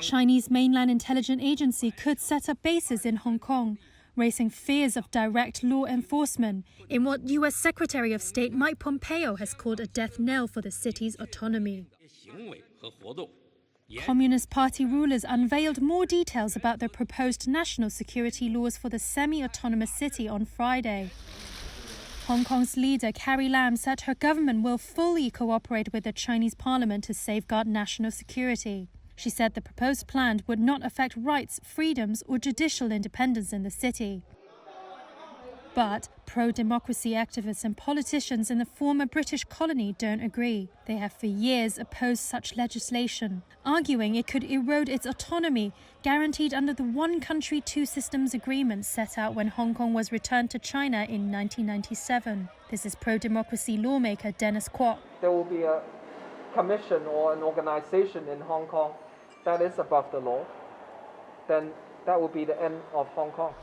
Chinese mainland intelligence agency could set up bases in Hong Kong, raising fears of direct law enforcement in what U.S. Secretary of State Mike Pompeo has called a death knell for the city's autonomy. Communist Party rulers unveiled more details about their proposed national security laws for the semi-autonomous city on Friday. Hong Kong's leader Carrie Lam said her government will fully cooperate with the Chinese parliament to safeguard national security. She said the proposed plan would not affect rights, freedoms or judicial independence in the city. But pro-democracy activists and politicians in the former British colony don't agree. They have for years opposed such legislation, arguing it could erode its autonomy, guaranteed under the One Country, Two Systems agreement set out when Hong Kong was returned to China in 1997. This is pro-democracy lawmaker Dennis Kwok. There will be a commission or an organization in Hong Kong that is above the law, then that will be the end of Hong Kong.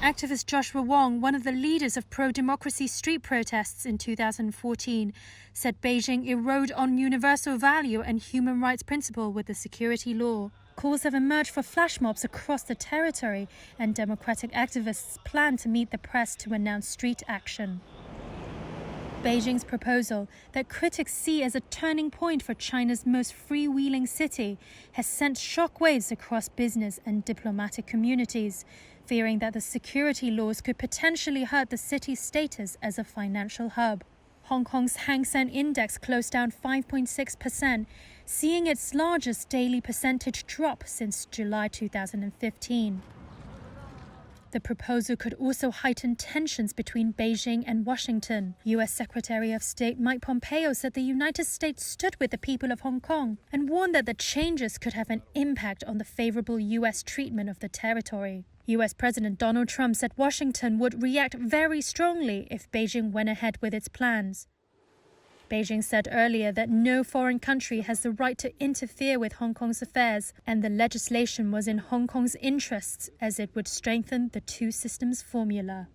Activist Joshua Wong, one of the leaders of pro-democracy street protests in 2014, said Beijing erode on universal value and human rights principle with the security law. Calls have emerged for flash mobs across the territory, and democratic activists plan to meet the press to announce street action. Beijing's proposal, that critics see as a turning point for China's most freewheeling city, has sent shockwaves across business and diplomatic communities, fearing that the security laws could potentially hurt the city's status as a financial hub. Hong Kong's Hang Seng Index closed down 5.6%, seeing its largest daily percentage drop since July 2015. The proposal could also heighten tensions between Beijing and Washington. U.S. Secretary of State Mike Pompeo said the United States stood with the people of Hong Kong and warned that the changes could have an impact on the favorable U.S. treatment of the territory. U.S. President Donald Trump said Washington would react very strongly if Beijing went ahead with its plans. Beijing said earlier that no foreign country has the right to interfere with Hong Kong's affairs, and the legislation was in Hong Kong's interests as it would strengthen the two systems formula.